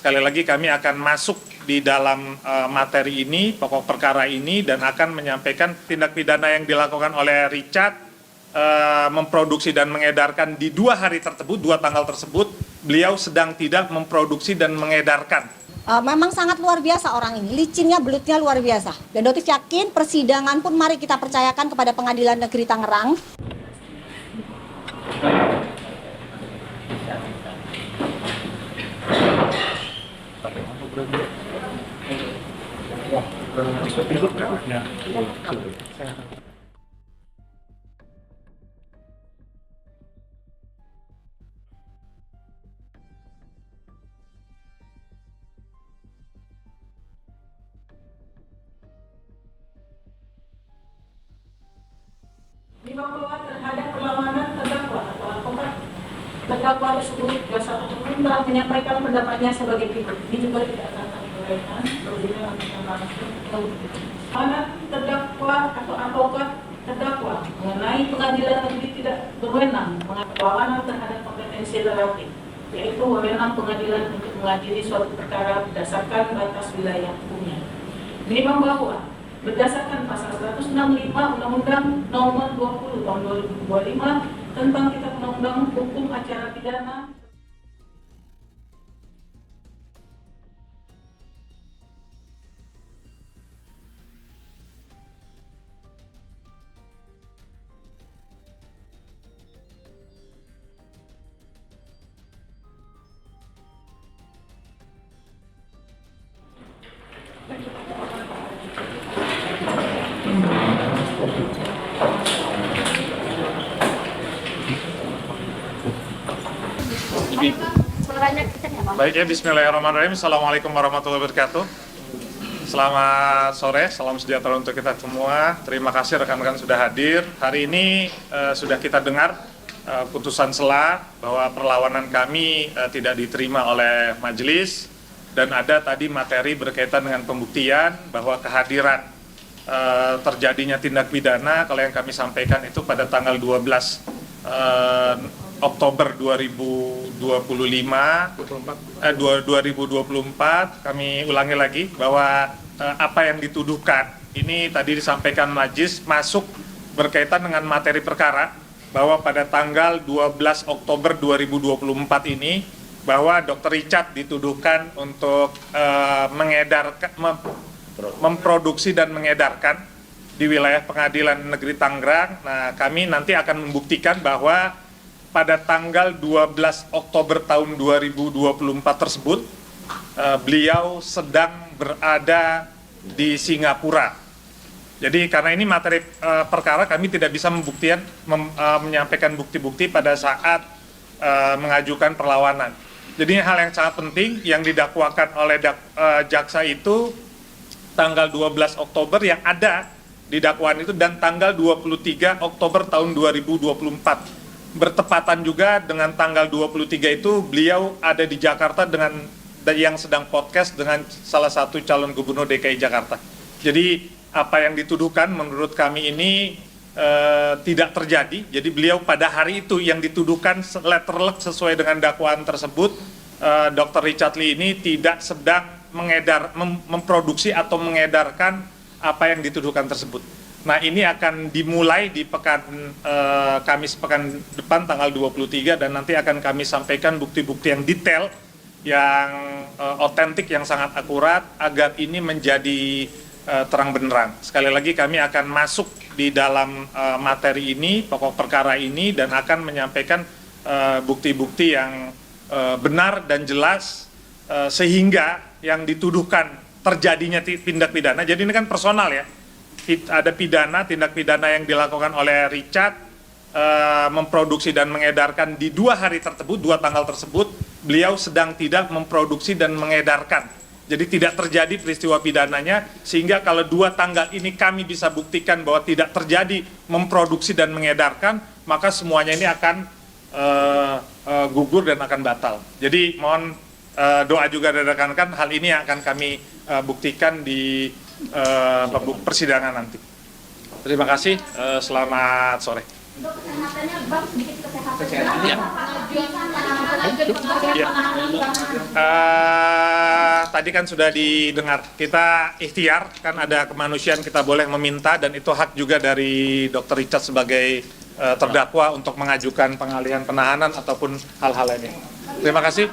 Sekali lagi kami akan masuk di dalam materi ini, pokok perkara ini, dan akan menyampaikan tindak pidana yang dilakukan oleh Richard memproduksi dan mengedarkan di 2 hari tersebut, 2 tanggal tersebut, beliau sedang tidak memproduksi dan mengedarkan. Memang sangat luar biasa orang ini, licinnya, belutnya luar biasa. Dan Dotif yakin persidangan pun mari kita percayakan kepada Pengadilan Negeri Tangerang. Bahwa terhadap perlawanan terdakwa atau advokat terdakwa tersebut jasa hukum telah menyampaikan pendapatnya sebagai berikut. Ini juga tidak akan berkaitan berbeda dengan langsung. Mana terdakwa atau advokat terdakwa mengenai pengadilan negeri tidak berwenang perlawanan terhadap kompetensi relatif, yaitu wewenang pengadilan untuk mengadili suatu perkara berdasarkan batas wilayah hukumnya. Menimbang bahwa berdasarkan pasal 165 Undang-Undang Nomor 20 Tahun 2025 tentang Kitab Undang-Undang Hukum Acara Pidana. Baik ya, bismillahirrahmanirrahim. Assalamualaikum warahmatullahi wabarakatuh. Selamat sore, salam sejahtera untuk kita semua. Terima kasih rekan-rekan sudah hadir. Hari ini sudah kita dengar putusan sela bahwa perlawanan kami tidak diterima oleh majelis, dan ada tadi materi berkaitan dengan pembuktian bahwa kehadiran terjadinya tindak pidana, kalau yang kami sampaikan itu pada tanggal 12 Oktober 2024, kami ulangi lagi bahwa apa yang dituduhkan ini tadi disampaikan majelis masuk berkaitan dengan materi perkara, bahwa pada tanggal 12 Oktober 2024 ini bahwa Dr. Richard dituduhkan untuk memproduksi dan mengedarkan di wilayah Pengadilan Negeri Tangerang. Nah, kami nanti akan membuktikan bahwa pada tanggal 12 Oktober tahun 2024 tersebut beliau sedang berada di Singapura. Jadi karena ini materi perkara, kami tidak bisa menyampaikan bukti-bukti pada saat mengajukan perlawanan. Jadi hal yang sangat penting yang didakwakan oleh jaksa itu tanggal 12 Oktober yang ada di dakwaan itu, dan tanggal 23 Oktober tahun 2024. Bertepatan juga dengan tanggal 23 itu beliau ada di Jakarta dengan yang sedang podcast dengan salah satu calon gubernur DKI Jakarta. Jadi apa yang dituduhkan menurut kami ini tidak terjadi. Jadi beliau pada hari itu yang dituduhkan letterlek sesuai dengan dakwaan tersebut, Dr. Richard Lee ini tidak sedang memproduksi atau mengedarkan apa yang dituduhkan tersebut. Nah, ini akan dimulai di Kamis pekan depan tanggal 23, dan nanti akan kami sampaikan bukti-bukti yang detail, yang otentik, yang sangat akurat agar ini menjadi terang benderang. Sekali lagi kami akan masuk di dalam materi ini, pokok perkara ini, dan akan menyampaikan bukti-bukti yang benar dan jelas sehingga yang dituduhkan terjadinya tindak pidana. Jadi ini kan personal ya. Ada tindak pidana yang dilakukan oleh Richard memproduksi dan mengedarkan di 2 hari tersebut, 2 tanggal tersebut, beliau sedang tidak memproduksi dan mengedarkan. Jadi tidak terjadi peristiwa pidananya, sehingga kalau 2 tanggal ini kami bisa buktikan bahwa tidak terjadi memproduksi dan mengedarkan, maka semuanya ini akan gugur dan akan batal. Jadi mohon doa juga dari rekan-rekan, hal ini yang akan kami buktikan di persidangan nanti. Terima kasih, selamat sore. Untuk kesehatannya, Bang, sedikit kesehatan. Ya. Ya. 8 bulan tadi kan sudah didengar, kita ikhtiar, kan ada kemanusiaan kita boleh meminta dan itu hak juga dari Dr. Richard sebagai terdakwa untuk mengajukan pengalihan penahanan ataupun hal-hal lainnya. Terima kasih.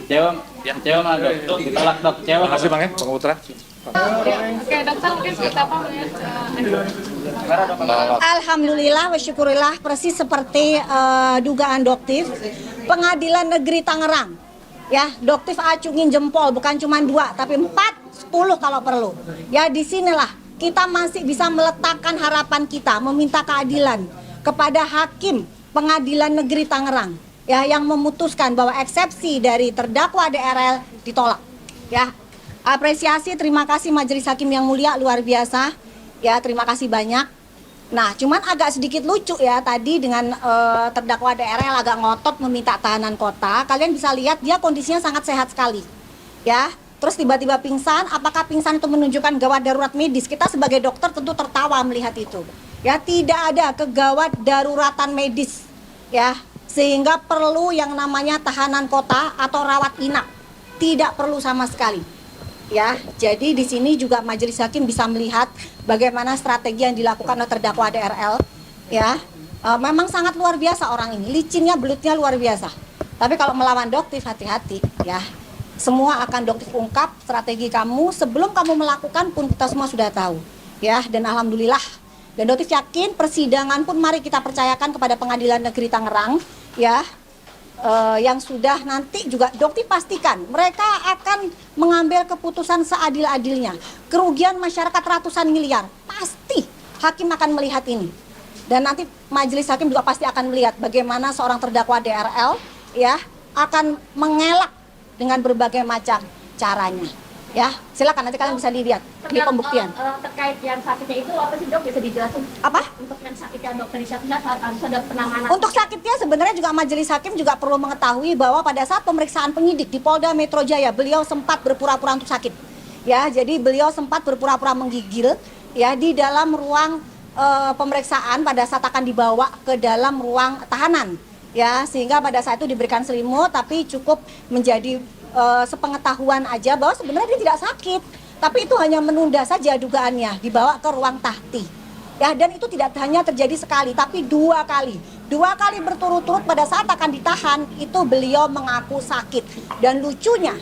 Kecewa mah dok, ditolak dok, kecewa. Terima kasih Bang Putra. Oke, dokter mungkin seperti apa melihat Alhamdulillah wa syukurillah, persis seperti dugaan Doktif. Pengadilan Negeri Tangerang, ya, Doktif acungin jempol, bukan cuma 2 tapi 4, 10 kalau perlu. Ya, disinilah kita masih bisa meletakkan harapan kita, meminta keadilan kepada hakim Pengadilan Negeri Tangerang, ya, yang memutuskan bahwa eksepsi dari terdakwa DRL ditolak. Ya, apresiasi, terima kasih Majelis Hakim yang mulia, luar biasa. Ya, terima kasih banyak. Nah, cuman agak sedikit lucu ya tadi dengan terdakwa DRL agak ngotot meminta tahanan kota. Kalian bisa lihat dia kondisinya sangat sehat sekali. Ya, terus tiba-tiba pingsan. Apakah pingsan itu menunjukkan gawat darurat medis? Kita sebagai dokter tentu tertawa melihat itu. Ya, tidak ada kegawat daruratan medis. Ya, sehingga perlu yang namanya tahanan kota atau rawat inap. Tidak perlu sama sekali. Ya, jadi di sini juga Majelis Hakim bisa melihat bagaimana strategi yang dilakukan oleh terdakwa DRL. Ya, memang sangat luar biasa orang ini, licinnya, belutnya luar biasa. Tapi kalau melawan Doktif, hati-hati, ya. Semua akan Doktif ungkap strategi kamu sebelum kamu melakukan pun kita semua sudah tahu. Ya, dan alhamdulillah. Dan Doktif yakin persidangan pun mari kita percayakan kepada Pengadilan Negeri Tangerang, ya. Yang sudah nanti juga Doktif pastikan mereka akan mengambil keputusan seadil-adilnya. Kerugian masyarakat ratusan miliar, pasti hakim akan melihat ini. Dan nanti Majelis Hakim juga pasti akan melihat bagaimana seorang terdakwa DRL, ya, akan mengelak dengan berbagai macam caranya. Ya, silakan nanti kalian bisa dilihat di pembuktian. Terkait yang sakitnya itu apa sih dok, bisa dijelasin? Apa? Untuk yang sakitnya dokter Richard saat ada penanganan. Untuk sakitnya sebenarnya juga Majelis Hakim juga perlu mengetahui bahwa pada saat pemeriksaan penyidik di Polda Metro Jaya, beliau sempat berpura-pura untuk sakit. Ya, jadi beliau sempat berpura-pura menggigil ya di dalam ruang pemeriksaan pada saat akan dibawa ke dalam ruang tahanan. Ya, sehingga pada saat itu diberikan selimut tapi cukup menjadi sepengetahuan aja bahwa sebenarnya dia tidak sakit. Tapi itu hanya menunda saja dugaannya, dibawa ke ruang tahti. Ya, dan itu tidak hanya terjadi sekali, tapi 2 kali. 2 kali berturut-turut pada saat akan ditahan, itu beliau mengaku sakit. Dan lucunya,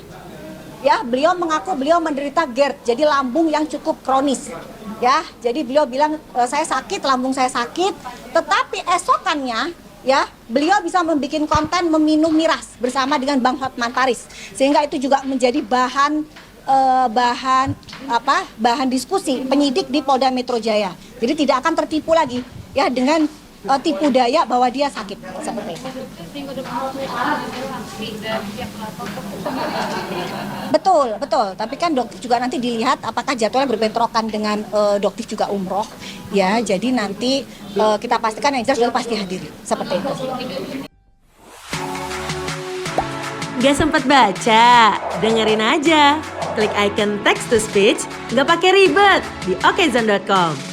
ya, beliau mengaku beliau menderita GERD, jadi lambung yang cukup kronis. Ya, jadi beliau bilang, saya sakit, lambung saya sakit. Tetapi esokannya, ya, beliau bisa membuat konten meminum miras bersama dengan Bang Hotman Paris. Sehingga itu juga menjadi bahan diskusi penyidik di Polda Metro Jaya. Jadi tidak akan tertipu lagi ya dengan tipu daya bahwa dia sakit seperti itu. Betul. Tapi kan Doktif juga nanti dilihat apakah jadwalnya berbentrokan dengan Doktif juga umroh. Ya, jadi nanti kita pastikan yang jelas sudah pasti hadir seperti itu. Gak sempat baca? Dengerin aja. Klik icon text to speech, gak pakai ribet di okezone.com.